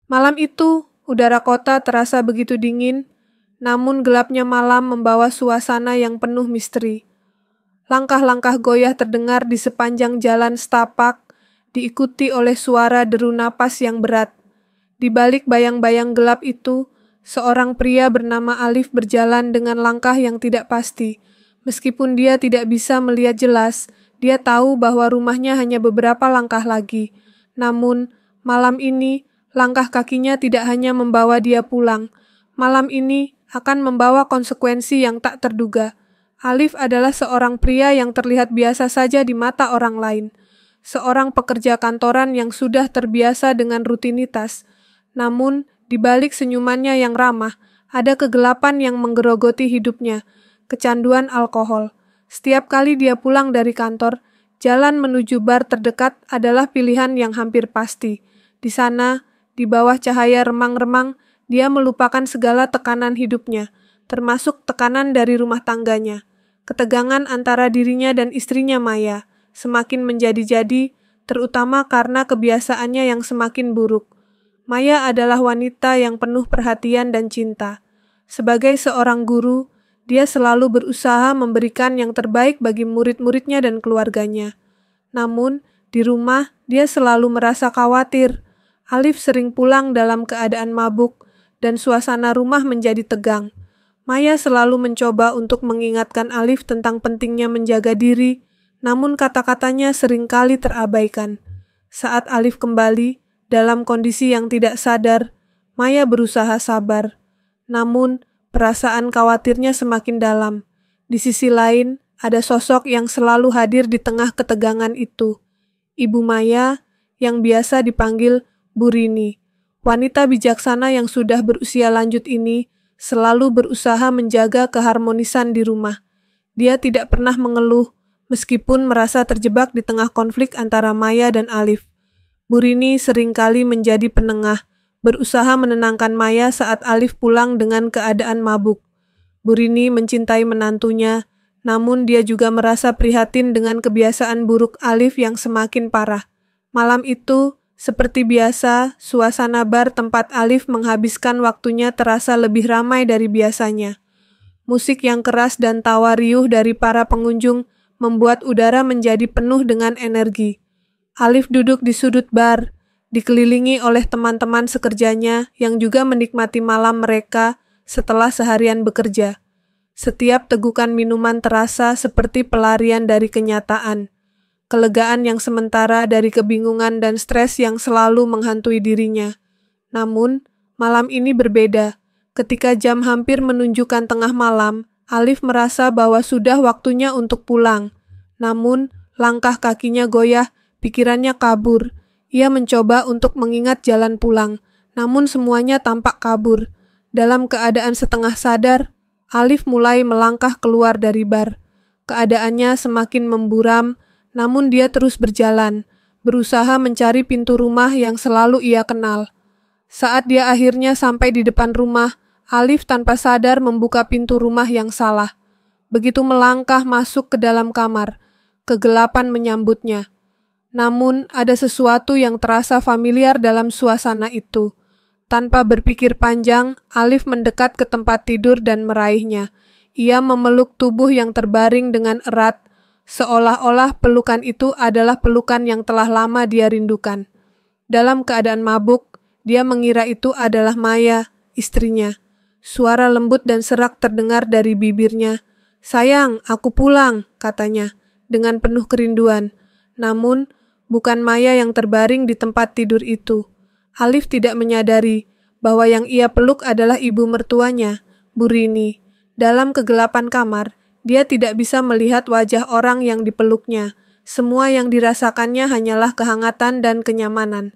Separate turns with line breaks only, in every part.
Malam itu, udara kota terasa begitu dingin, namun gelapnya malam membawa suasana yang penuh misteri. Langkah-langkah goyah terdengar di sepanjang jalan setapak, diikuti oleh suara deru napas yang berat. Di balik bayang-bayang gelap itu, seorang pria bernama Alif berjalan dengan langkah yang tidak pasti. Meskipun dia tidak bisa melihat jelas, dia tahu bahwa rumahnya hanya beberapa langkah lagi. Namun, malam ini, langkah kakinya tidak hanya membawa dia pulang. Malam ini akan membawa konsekuensi yang tak terduga. Alif adalah seorang pria yang terlihat biasa saja di mata orang lain. Seorang pekerja kantoran yang sudah terbiasa dengan rutinitas. Namun, di balik senyumannya yang ramah, ada kegelapan yang menggerogoti hidupnya. Kecanduan alkohol. Setiap kali dia pulang dari kantor, jalan menuju bar terdekat adalah pilihan yang hampir pasti. Di sana, di bawah cahaya remang-remang, dia melupakan segala tekanan hidupnya, termasuk tekanan dari rumah tangganya. Ketegangan antara dirinya dan istrinya Maya semakin menjadi-jadi, terutama karena kebiasaannya yang semakin buruk. Maya adalah wanita yang penuh perhatian dan cinta. Sebagai seorang guru, dia selalu berusaha memberikan yang terbaik bagi murid-muridnya dan keluarganya. Namun, di rumah dia selalu merasa khawatir. Alif sering pulang dalam keadaan mabuk, dan suasana rumah menjadi tegang. Maya selalu mencoba untuk mengingatkan Alif tentang pentingnya menjaga diri, namun kata-katanya seringkali terabaikan. Saat Alif kembali, dalam kondisi yang tidak sadar, Maya berusaha sabar. Namun, perasaan khawatirnya semakin dalam. Di sisi lain, ada sosok yang selalu hadir di tengah ketegangan itu. Ibu Maya, yang biasa dipanggil Bu Rini. Wanita bijaksana yang sudah berusia lanjut ini selalu berusaha menjaga keharmonisan di rumah. Dia tidak pernah mengeluh, meskipun merasa terjebak di tengah konflik antara Maya dan Alif. Bu Rini seringkali menjadi penengah, berusaha menenangkan Maya saat Alif pulang dengan keadaan mabuk. Bu Rini mencintai menantunya, namun dia juga merasa prihatin dengan kebiasaan buruk Alif yang semakin parah. Malam itu, seperti biasa, suasana bar tempat Alif menghabiskan waktunya terasa lebih ramai dari biasanya. Musik yang keras dan tawa riuh dari para pengunjung membuat udara menjadi penuh dengan energi. Alif duduk di sudut bar, dikelilingi oleh teman-teman sekerjanya yang juga menikmati malam mereka setelah seharian bekerja. Setiap tegukan minuman terasa seperti pelarian dari kenyataan. Kelegaan yang sementara dari kebingungan dan stres yang selalu menghantui dirinya. Namun, malam ini berbeda. Ketika jam hampir menunjukkan tengah malam, Alif merasa bahwa sudah waktunya untuk pulang. Namun, langkah kakinya goyah, pikirannya kabur. Ia mencoba untuk mengingat jalan pulang, namun semuanya tampak kabur. Dalam keadaan setengah sadar, Alif mulai melangkah keluar dari bar. Keadaannya semakin memburam, namun dia terus berjalan, berusaha mencari pintu rumah yang selalu ia kenal. Saat dia akhirnya sampai di depan rumah, Alif tanpa sadar membuka pintu rumah yang salah. Begitu melangkah masuk ke dalam kamar, kegelapan menyambutnya. Namun ada sesuatu yang terasa familiar dalam suasana itu. Tanpa berpikir panjang, Alif mendekat ke tempat tidur dan meraihnya. Ia memeluk tubuh yang terbaring dengan erat, seolah-olah pelukan itu adalah pelukan yang telah lama dia rindukan. Dalam keadaan mabuk, dia mengira itu adalah Maya, istrinya. Suara lembut dan serak terdengar dari bibirnya. "Sayang, aku pulang," katanya, dengan penuh kerinduan. Namun, bukan Maya yang terbaring di tempat tidur itu. Alif tidak menyadari bahwa yang ia peluk adalah ibu mertuanya, Bu Rini. Dalam kegelapan kamar, dia tidak bisa melihat wajah orang yang dipeluknya. Semua yang dirasakannya hanyalah kehangatan dan kenyamanan.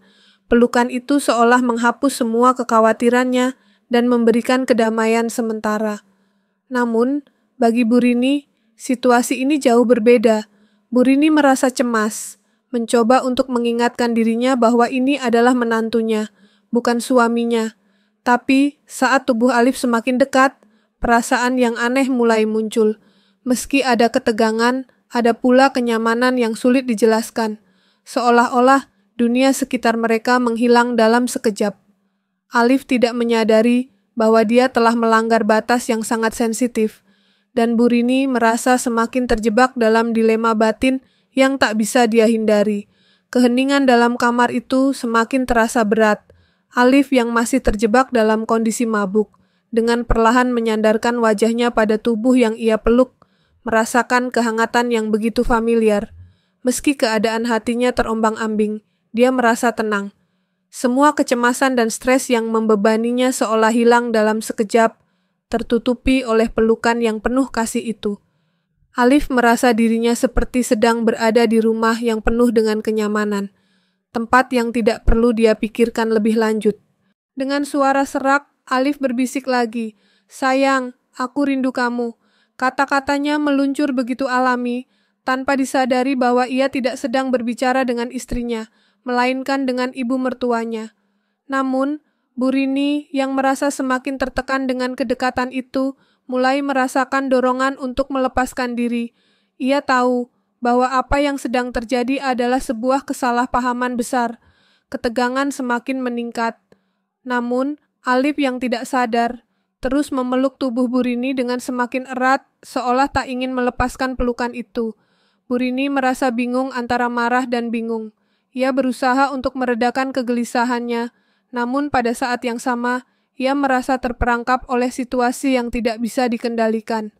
Pelukan itu seolah menghapus semua kekhawatirannya dan memberikan kedamaian sementara. Namun, bagi Bu Rini, situasi ini jauh berbeda. Bu Rini merasa cemas, mencoba untuk mengingatkan dirinya bahwa ini adalah menantunya, bukan suaminya. Tapi, saat tubuh Alif semakin dekat, perasaan yang aneh mulai muncul. Meski ada ketegangan, ada pula kenyamanan yang sulit dijelaskan. Seolah-olah dunia sekitar mereka menghilang dalam sekejap. Alif tidak menyadari bahwa dia telah melanggar batas yang sangat sensitif, dan Bu Rini merasa semakin terjebak dalam dilema batin yang tak bisa dia hindari. Keheningan dalam kamar itu semakin terasa berat. Alif yang masih terjebak dalam kondisi mabuk, dengan perlahan menyandarkan wajahnya pada tubuh yang ia peluk, merasakan kehangatan yang begitu familiar. Meski keadaan hatinya terombang-ambing, dia merasa tenang. Semua kecemasan dan stres yang membebaninya seolah hilang dalam sekejap, tertutupi oleh pelukan yang penuh kasih itu. Alif merasa dirinya seperti sedang berada di rumah yang penuh dengan kenyamanan, tempat yang tidak perlu dia pikirkan lebih lanjut. Dengan suara serak, Alif berbisik lagi, "Sayang, aku rindu kamu." Kata-katanya meluncur begitu alami, tanpa disadari bahwa ia tidak sedang berbicara dengan istrinya, melainkan dengan ibu mertuanya. Namun, Bu Rini yang merasa semakin tertekan dengan kedekatan itu, mulai merasakan dorongan untuk melepaskan diri. Ia tahu bahwa apa yang sedang terjadi adalah sebuah kesalahpahaman besar. Ketegangan semakin meningkat. Namun, Alif yang tidak sadar, terus memeluk tubuh Bu Rini dengan semakin erat, seolah tak ingin melepaskan pelukan itu. Bu Rini merasa bingung antara marah dan bingung. Ia berusaha untuk meredakan kegelisahannya, namun pada saat yang sama, ia merasa terperangkap oleh situasi yang tidak bisa dikendalikan.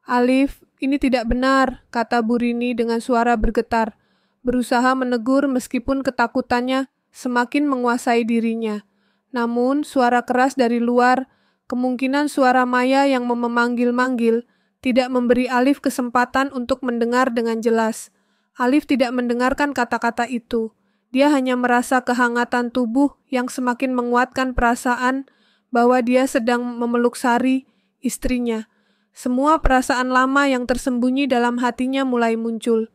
"Alif, ini tidak benar," kata Bu Rini dengan suara bergetar, berusaha menegur meskipun ketakutannya semakin menguasai dirinya. Namun, suara keras dari luar, kemungkinan suara Maya yang memanggil-manggil, tidak memberi Alif kesempatan untuk mendengar dengan jelas. Alif tidak mendengarkan kata-kata itu. Dia hanya merasa kehangatan tubuh yang semakin menguatkan perasaan bahwa dia sedang memeluk Sari, istrinya. Semua perasaan lama yang tersembunyi dalam hatinya mulai muncul.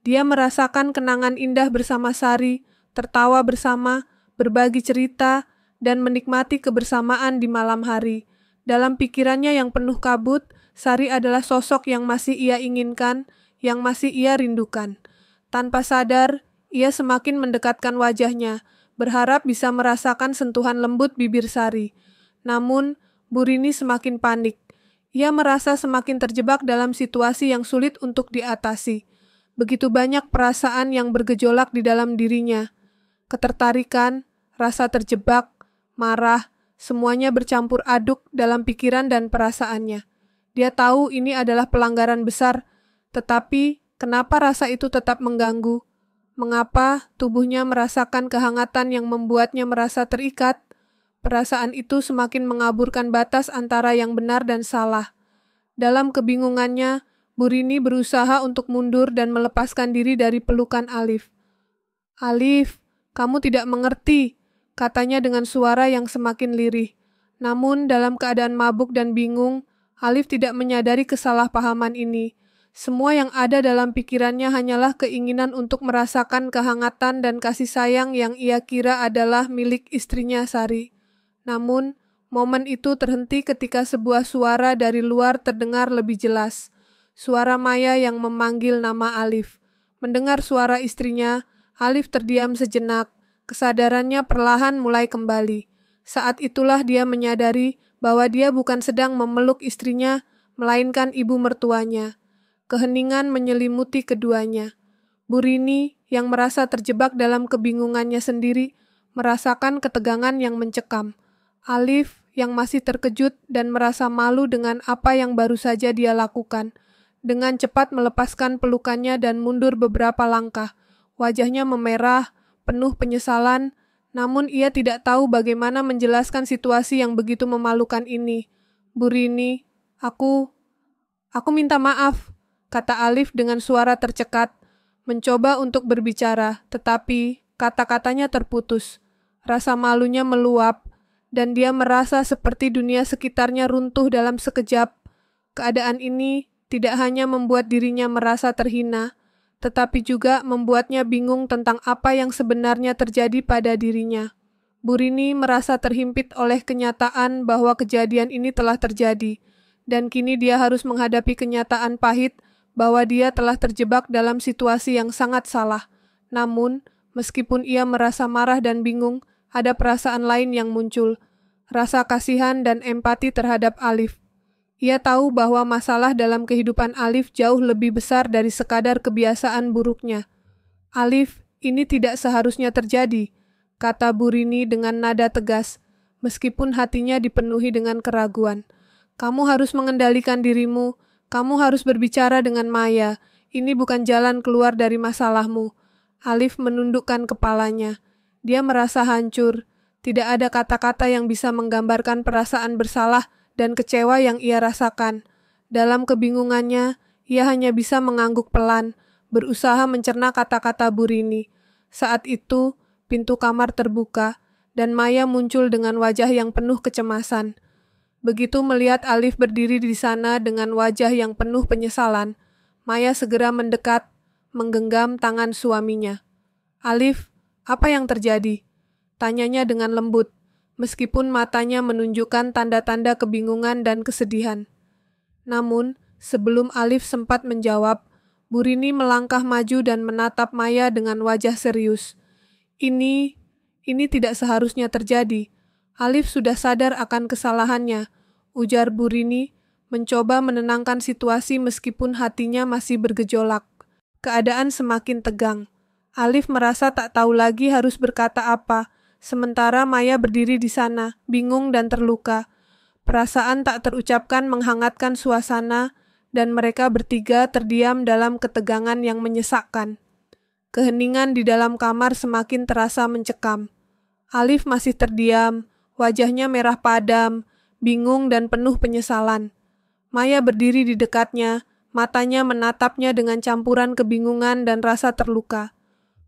Dia merasakan kenangan indah bersama Sari, tertawa bersama, berbagi cerita, dan menikmati kebersamaan di malam hari. Dalam pikirannya yang penuh kabut, Sari adalah sosok yang masih ia inginkan, yang masih ia rindukan. Tanpa sadar, ia semakin mendekatkan wajahnya, berharap bisa merasakan sentuhan lembut bibir Sari. Namun, Bu Rini semakin panik. Ia merasa semakin terjebak dalam situasi yang sulit untuk diatasi. Begitu banyak perasaan yang bergejolak di dalam dirinya. Ketertarikan, rasa terjebak, marah, semuanya bercampur aduk dalam pikiran dan perasaannya. Dia tahu ini adalah pelanggaran besar, tetapi kenapa rasa itu tetap mengganggu? Mengapa tubuhnya merasakan kehangatan yang membuatnya merasa terikat? Perasaan itu semakin mengaburkan batas antara yang benar dan salah. Dalam kebingungannya, Bu Rini berusaha untuk mundur dan melepaskan diri dari pelukan Alif. "Alif, kamu tidak mengerti," katanya dengan suara yang semakin lirih. Namun dalam keadaan mabuk dan bingung, Alif tidak menyadari kesalahpahaman ini. Semua yang ada dalam pikirannya hanyalah keinginan untuk merasakan kehangatan dan kasih sayang yang ia kira adalah milik istrinya Sari. Namun, momen itu terhenti ketika sebuah suara dari luar terdengar lebih jelas. Suara Maya yang memanggil nama Alif. Mendengar suara istrinya, Alif terdiam sejenak. Kesadarannya perlahan mulai kembali. Saat itulah dia menyadari bahwa dia bukan sedang memeluk istrinya, melainkan ibu mertuanya. Keheningan menyelimuti keduanya. Bu Rini yang merasa terjebak dalam kebingungannya sendiri, merasakan ketegangan yang mencekam. Alif yang masih terkejut dan merasa malu dengan apa yang baru saja dia lakukan. Dengan cepat melepaskan pelukannya dan mundur beberapa langkah. Wajahnya memerah, penuh penyesalan, namun ia tidak tahu bagaimana menjelaskan situasi yang begitu memalukan ini. "Bu Rini, aku minta maaf," kata Alif dengan suara tercekat, mencoba untuk berbicara, tetapi kata-katanya terputus. Rasa malunya meluap, dan dia merasa seperti dunia sekitarnya runtuh dalam sekejap. Keadaan ini tidak hanya membuat dirinya merasa terhina, tetapi juga membuatnya bingung tentang apa yang sebenarnya terjadi pada dirinya. Bu Rini merasa terhimpit oleh kenyataan bahwa kejadian ini telah terjadi, dan kini dia harus menghadapi kenyataan pahit bahwa dia telah terjebak dalam situasi yang sangat salah. Namun, meskipun ia merasa marah dan bingung, ada perasaan lain yang muncul. rasa kasihan dan empati terhadap Alif. Ia tahu bahwa masalah dalam kehidupan Alif jauh lebih besar dari sekadar kebiasaan buruknya. "Alif, ini tidak seharusnya terjadi," kata Bu Rini dengan nada tegas, meskipun hatinya dipenuhi dengan keraguan. "Kamu harus mengendalikan dirimu, kamu harus berbicara dengan Maya. Ini bukan jalan keluar dari masalahmu." Alif menundukkan kepalanya. Dia merasa hancur. Tidak ada kata-kata yang bisa menggambarkan perasaan bersalah dan kecewa yang ia rasakan. Dalam kebingungannya, ia hanya bisa mengangguk pelan, berusaha mencerna kata-kata Bu Rini. Saat itu, pintu kamar terbuka, dan Maya muncul dengan wajah yang penuh kecemasan. Begitu melihat Alif berdiri di sana dengan wajah yang penuh penyesalan, Maya segera mendekat, menggenggam tangan suaminya. "Alif, apa yang terjadi?" tanyanya dengan lembut, meskipun matanya menunjukkan tanda-tanda kebingungan dan kesedihan. Namun, sebelum Alif sempat menjawab, Bu Rini melangkah maju dan menatap Maya dengan wajah serius. Ini tidak seharusnya terjadi. Alif sudah sadar akan kesalahannya," ujar Bu Rini, mencoba menenangkan situasi meskipun hatinya masih bergejolak. Keadaan semakin tegang. Alif merasa tak tahu lagi harus berkata apa, sementara Maya berdiri di sana, bingung dan terluka. Perasaan tak terucapkan menghangatkan suasana, dan mereka bertiga terdiam dalam ketegangan yang menyesakkan. Keheningan di dalam kamar semakin terasa mencekam. Alif masih terdiam, wajahnya merah padam, bingung dan penuh penyesalan. Maya berdiri di dekatnya, matanya menatapnya dengan campuran kebingungan dan rasa terluka.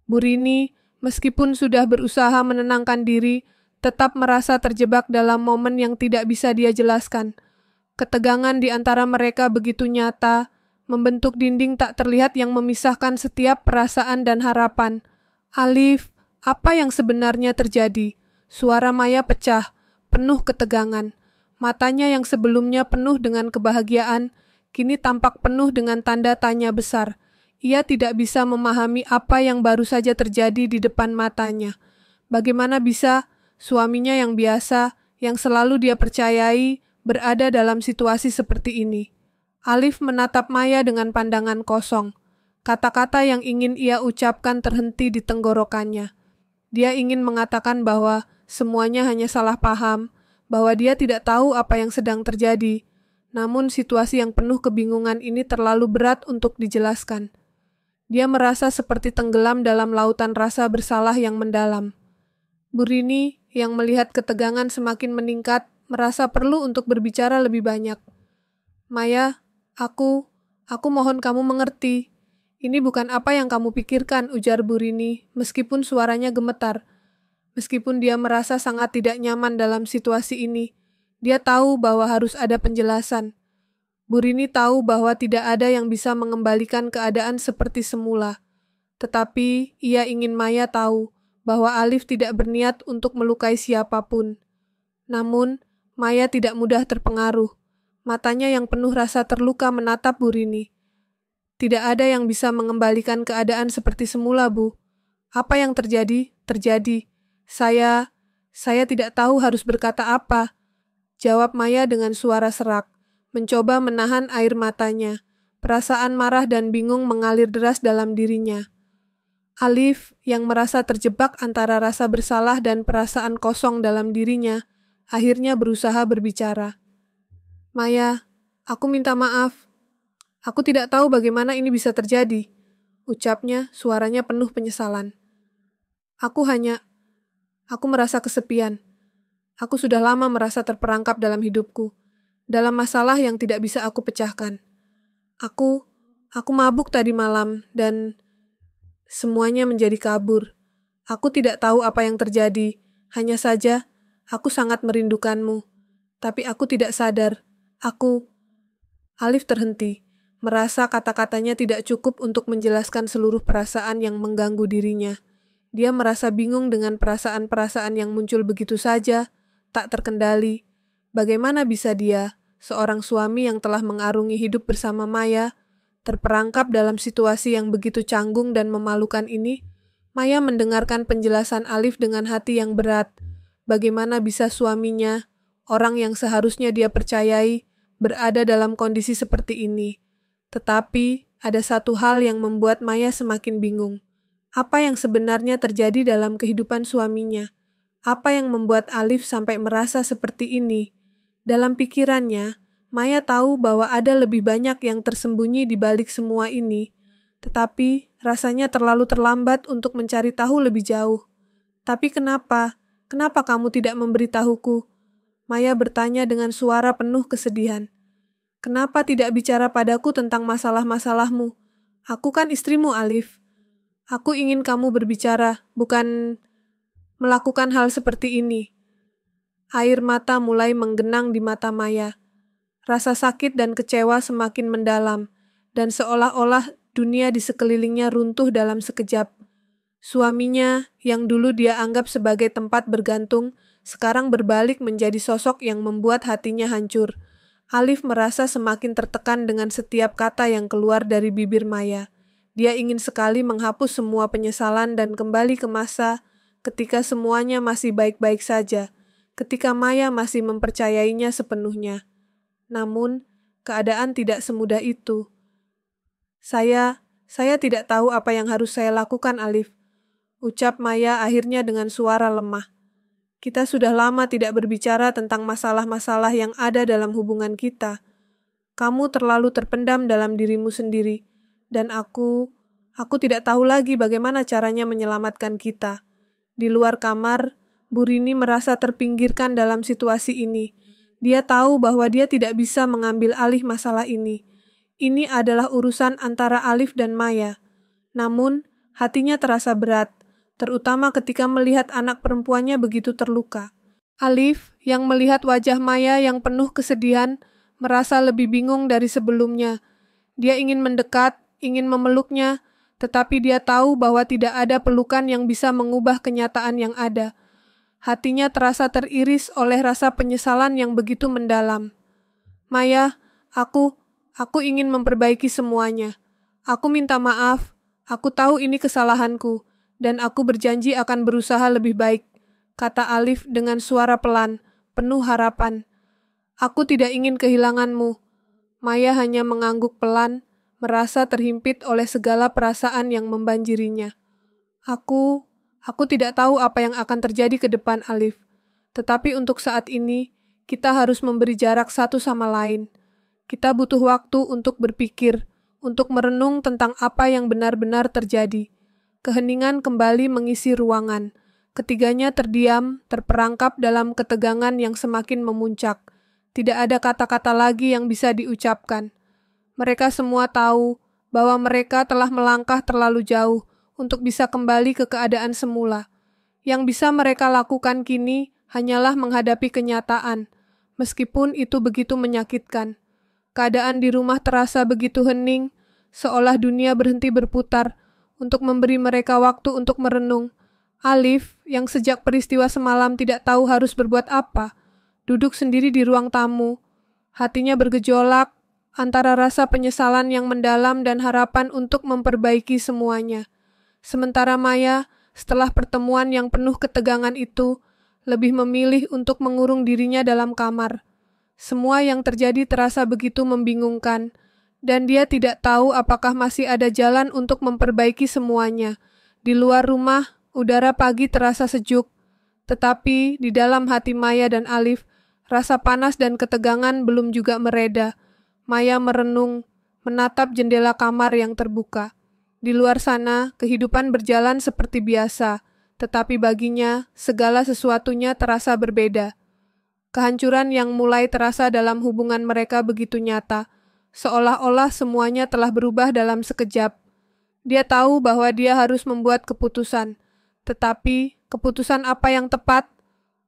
Bu Rini, meskipun sudah berusaha menenangkan diri, tetap merasa terjebak dalam momen yang tidak bisa dia jelaskan. Ketegangan di antara mereka begitu nyata, membentuk dinding tak terlihat yang memisahkan setiap perasaan dan harapan. "Alif, apa yang sebenarnya terjadi?" Suara Maya pecah, penuh ketegangan. Matanya yang sebelumnya penuh dengan kebahagiaan, kini tampak penuh dengan tanda tanya besar. Ia tidak bisa memahami apa yang baru saja terjadi di depan matanya. Bagaimana bisa suaminya yang biasa, yang selalu dia percayai, berada dalam situasi seperti ini? Alif menatap Maya dengan pandangan kosong. Kata-kata yang ingin ia ucapkan terhenti di tenggorokannya. Dia ingin mengatakan bahwa semuanya hanya salah paham, bahwa dia tidak tahu apa yang sedang terjadi. Namun situasi yang penuh kebingungan ini terlalu berat untuk dijelaskan. Dia merasa seperti tenggelam dalam lautan rasa bersalah yang mendalam. Bu Rini, yang melihat ketegangan semakin meningkat, merasa perlu untuk berbicara lebih banyak. "Maya, aku mohon kamu mengerti. Ini bukan apa yang kamu pikirkan," ujar Bu Rini, meskipun suaranya gemetar. Meskipun dia merasa sangat tidak nyaman dalam situasi ini, dia tahu bahwa harus ada penjelasan. Bu Rini tahu bahwa tidak ada yang bisa mengembalikan keadaan seperti semula. Tetapi ia ingin Maya tahu bahwa Alif tidak berniat untuk melukai siapapun. Namun, Maya tidak mudah terpengaruh. Matanya yang penuh rasa terluka menatap Bu Rini. "Tidak ada yang bisa mengembalikan keadaan seperti semula, Bu. Apa yang terjadi, terjadi. Saya tidak tahu harus berkata apa," jawab Maya dengan suara serak. Mencoba menahan air matanya. Perasaan marah dan bingung mengalir deras dalam dirinya. Alif, yang merasa terjebak antara rasa bersalah dan perasaan kosong dalam dirinya, akhirnya berusaha berbicara. "Maya, aku minta maaf. Aku tidak tahu bagaimana ini bisa terjadi," ucapnya, suaranya penuh penyesalan. Aku merasa kesepian. Aku sudah lama merasa terperangkap dalam hidupku, dalam masalah yang tidak bisa aku pecahkan. Aku mabuk tadi malam dan semuanya menjadi kabur. Aku tidak tahu apa yang terjadi, hanya saja aku sangat merindukanmu. Tapi aku tidak sadar. Alif terhenti, merasa kata-katanya tidak cukup untuk menjelaskan seluruh perasaan yang mengganggu dirinya. Dia merasa bingung dengan perasaan-perasaan yang muncul begitu saja, tak terkendali. Bagaimana bisa dia, seorang suami yang telah mengarungi hidup bersama Maya, terperangkap dalam situasi yang begitu canggung dan memalukan ini? Maya mendengarkan penjelasan Alif dengan hati yang berat. Bagaimana bisa suaminya, orang yang seharusnya dia percayai, berada dalam kondisi seperti ini. Tetapi, ada satu hal yang membuat Maya semakin bingung. Apa yang sebenarnya terjadi dalam kehidupan suaminya? Apa yang membuat Alif sampai merasa seperti ini? Dalam pikirannya, Maya tahu bahwa ada lebih banyak yang tersembunyi di balik semua ini, tetapi rasanya terlalu terlambat untuk mencari tahu lebih jauh. Tapi kenapa? Kenapa kamu tidak memberitahuku? Maya bertanya dengan suara penuh kesedihan. Kenapa tidak bicara padaku tentang masalah-masalahmu? Aku kan istrimu, Alif. Aku ingin kamu berbicara, bukan melakukan hal seperti ini. Air mata mulai menggenang di mata Maya. Rasa sakit dan kecewa semakin mendalam, dan seolah-olah dunia di sekelilingnya runtuh dalam sekejap. Suaminya, yang dulu dia anggap sebagai tempat bergantung, sekarang berbalik menjadi sosok yang membuat hatinya hancur. Alif merasa semakin tertekan dengan setiap kata yang keluar dari bibir Maya. Dia ingin sekali menghapus semua penyesalan dan kembali ke masa ketika semuanya masih baik-baik saja, ketika Maya masih mempercayainya sepenuhnya. Namun, keadaan tidak semudah itu. Saya tidak tahu apa yang harus saya lakukan, Alif. Ucap Maya akhirnya dengan suara lemah. Kita sudah lama tidak berbicara tentang masalah-masalah yang ada dalam hubungan kita. Kamu terlalu terpendam dalam dirimu sendiri, dan aku tidak tahu lagi bagaimana caranya menyelamatkan kita. Di luar kamar, Bu Rini merasa terpinggirkan dalam situasi ini. Dia tahu bahwa dia tidak bisa mengambil alih masalah ini. Ini adalah urusan antara Alif dan Maya. Namun, hatinya terasa berat, terutama ketika melihat anak perempuannya begitu terluka. Alif, yang melihat wajah Maya yang penuh kesedihan, merasa lebih bingung dari sebelumnya. Dia ingin mendekat, ingin memeluknya, tetapi dia tahu bahwa tidak ada pelukan yang bisa mengubah kenyataan yang ada. Hatinya terasa teriris oleh rasa penyesalan yang begitu mendalam. Maya, aku ingin memperbaiki semuanya. Aku minta maaf, aku tahu ini kesalahanku, dan aku berjanji akan berusaha lebih baik, kata Alif dengan suara pelan, penuh harapan. Aku tidak ingin kehilanganmu. Maya hanya mengangguk pelan, merasa terhimpit oleh segala perasaan yang membanjirinya. Aku tidak tahu apa yang akan terjadi ke depan, Alif. Tetapi untuk saat ini, kita harus memberi jarak satu sama lain. Kita butuh waktu untuk berpikir, untuk merenung tentang apa yang benar-benar terjadi. Keheningan kembali mengisi ruangan. Ketiganya terdiam, terperangkap dalam ketegangan yang semakin memuncak. Tidak ada kata-kata lagi yang bisa diucapkan. Mereka semua tahu bahwa mereka telah melangkah terlalu jauh untuk bisa kembali ke keadaan semula. Yang bisa mereka lakukan kini hanyalah menghadapi kenyataan, meskipun itu begitu menyakitkan. Keadaan di rumah terasa begitu hening, seolah dunia berhenti berputar, untuk memberi mereka waktu untuk merenung. Alif, yang sejak peristiwa semalam tidak tahu harus berbuat apa, duduk sendiri di ruang tamu. Hatinya bergejolak antara rasa penyesalan yang mendalam dan harapan untuk memperbaiki semuanya. Sementara Maya, setelah pertemuan yang penuh ketegangan itu, lebih memilih untuk mengurung dirinya dalam kamar. Semua yang terjadi terasa begitu membingungkan, dan dia tidak tahu apakah masih ada jalan untuk memperbaiki semuanya. Di luar rumah, udara pagi terasa sejuk, tetapi di dalam hati Maya dan Alif, rasa panas dan ketegangan belum juga mereda. Maya merenung, menatap jendela kamar yang terbuka. Di luar sana, kehidupan berjalan seperti biasa, tetapi baginya, segala sesuatunya terasa berbeda. Kehancuran yang mulai terasa dalam hubungan mereka begitu nyata, seolah-olah semuanya telah berubah dalam sekejap. Dia tahu bahwa dia harus membuat keputusan, tetapi keputusan apa yang tepat?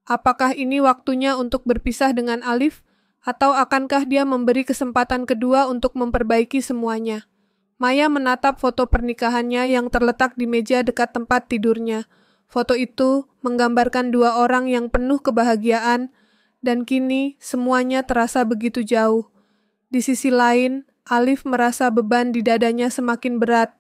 Apakah ini waktunya untuk berpisah dengan Alif, atau akankah dia memberi kesempatan kedua untuk memperbaiki semuanya? Maya menatap foto pernikahannya yang terletak di meja dekat tempat tidurnya. Foto itu menggambarkan dua orang yang penuh kebahagiaan, dan kini semuanya terasa begitu jauh. Di sisi lain, Alif merasa beban di dadanya semakin berat.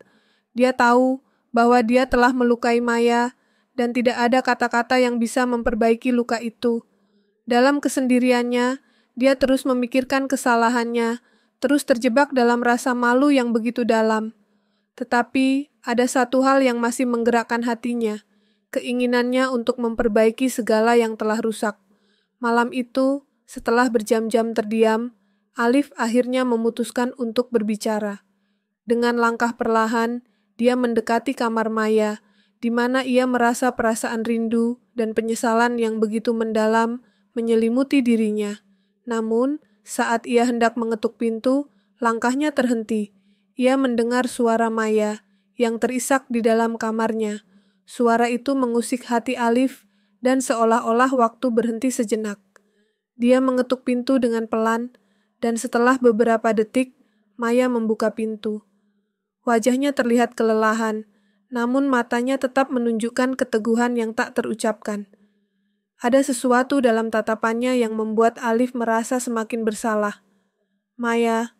Dia tahu bahwa dia telah melukai Maya, dan tidak ada kata-kata yang bisa memperbaiki luka itu. Dalam kesendiriannya, dia terus memikirkan kesalahannya, terus terjebak dalam rasa malu yang begitu dalam. Tetapi ada satu hal yang masih menggerakkan hatinya, keinginannya untuk memperbaiki segala yang telah rusak. Malam itu, setelah berjam-jam terdiam, Alif akhirnya memutuskan untuk berbicara. Dengan langkah perlahan, dia mendekati kamar Maya, di mana ia merasa perasaan rindu dan penyesalan yang begitu mendalam menyelimuti dirinya. Namun, saat ia hendak mengetuk pintu, langkahnya terhenti. Ia mendengar suara Maya yang terisak di dalam kamarnya. Suara itu mengusik hati Alif dan seolah-olah waktu berhenti sejenak. Dia mengetuk pintu dengan pelan, dan setelah beberapa detik, Maya membuka pintu. Wajahnya terlihat kelelahan, namun matanya tetap menunjukkan keteguhan yang tak terucapkan. Ada sesuatu dalam tatapannya yang membuat Alif merasa semakin bersalah. "Maya,"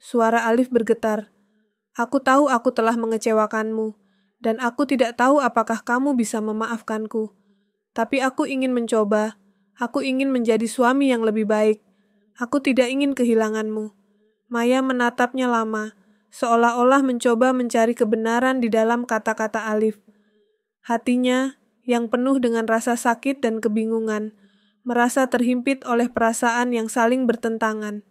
suara Alif bergetar. "Aku tahu aku telah mengecewakanmu, dan aku tidak tahu apakah kamu bisa memaafkanku. Tapi aku ingin mencoba. Aku ingin menjadi suami yang lebih baik. Aku tidak ingin kehilanganmu." Maya menatapnya lama, seolah-olah mencoba mencari kebenaran di dalam kata-kata Alif. Hatinya, yang penuh dengan rasa sakit dan kebingungan, merasa terhimpit oleh perasaan yang saling bertentangan.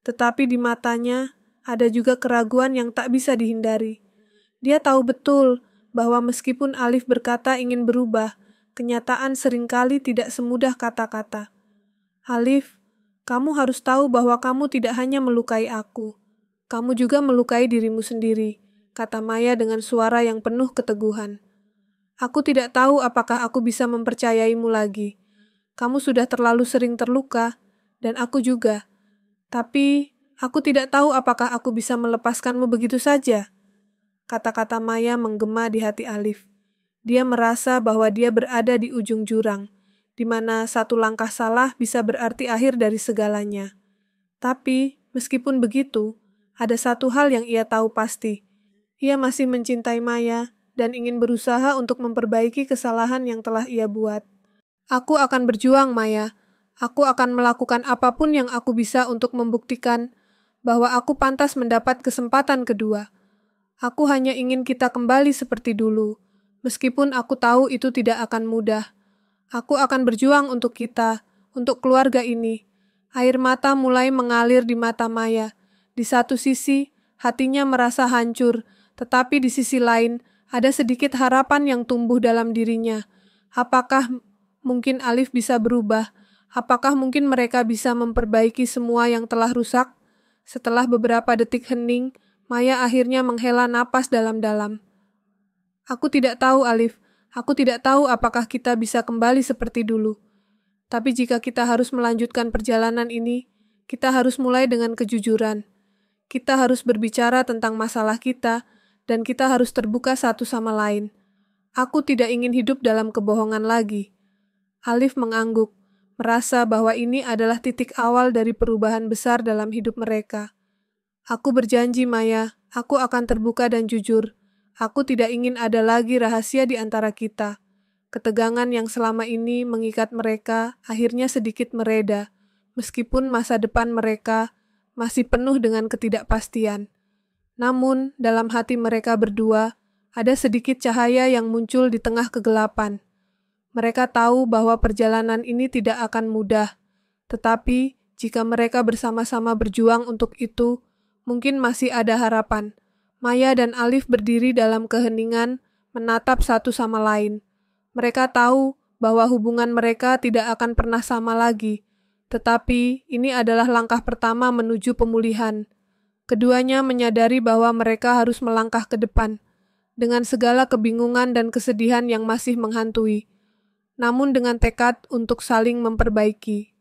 Tetapi di matanya, ada juga keraguan yang tak bisa dihindari. Dia tahu betul bahwa meskipun Alif berkata ingin berubah, kenyataan seringkali tidak semudah kata-kata. "Alif, kamu harus tahu bahwa kamu tidak hanya melukai aku. Kamu juga melukai dirimu sendiri," kata Maya dengan suara yang penuh keteguhan. "Aku tidak tahu apakah aku bisa mempercayaimu lagi. Kamu sudah terlalu sering terluka, dan aku juga. Tapi, aku tidak tahu apakah aku bisa melepaskanmu begitu saja." Kata-kata Maya menggema di hati Alif. Dia merasa bahwa dia berada di ujung jurang, di mana satu langkah salah bisa berarti akhir dari segalanya. Tapi, meskipun begitu, ada satu hal yang ia tahu pasti. Ia masih mencintai Maya dan ingin berusaha untuk memperbaiki kesalahan yang telah ia buat. "Aku akan berjuang, Maya. Aku akan melakukan apapun yang aku bisa untuk membuktikan bahwa aku pantas mendapat kesempatan kedua. Aku hanya ingin kita kembali seperti dulu, meskipun aku tahu itu tidak akan mudah. Aku akan berjuang untuk kita, untuk keluarga ini." Air mata mulai mengalir di mata Maya. Di satu sisi, hatinya merasa hancur, tetapi di sisi lain, ada sedikit harapan yang tumbuh dalam dirinya. Apakah mungkin Alif bisa berubah? Apakah mungkin mereka bisa memperbaiki semua yang telah rusak? Setelah beberapa detik hening, Maya akhirnya menghela napas dalam-dalam. "Aku tidak tahu, Alif. Aku tidak tahu apakah kita bisa kembali seperti dulu. Tapi jika kita harus melanjutkan perjalanan ini, kita harus mulai dengan kejujuran. Kita harus berbicara tentang masalah kita, dan kita harus terbuka satu sama lain. Aku tidak ingin hidup dalam kebohongan lagi." Alif mengangguk, merasa bahwa ini adalah titik awal dari perubahan besar dalam hidup mereka. "Aku berjanji, Maya, aku akan terbuka dan jujur. Aku tidak ingin ada lagi rahasia di antara kita." Ketegangan yang selama ini mengikat mereka akhirnya sedikit mereda, meskipun masa depan mereka masih penuh dengan ketidakpastian. Namun, dalam hati mereka berdua, ada sedikit cahaya yang muncul di tengah kegelapan. Mereka tahu bahwa perjalanan ini tidak akan mudah, tetapi jika mereka bersama-sama berjuang untuk itu, mungkin masih ada harapan. Maya dan Alif berdiri dalam keheningan, menatap satu sama lain. Mereka tahu bahwa hubungan mereka tidak akan pernah sama lagi, tetapi ini adalah langkah pertama menuju pemulihan. Keduanya menyadari bahwa mereka harus melangkah ke depan, dengan segala kebingungan dan kesedihan yang masih menghantui, namun dengan tekad untuk saling memperbaiki.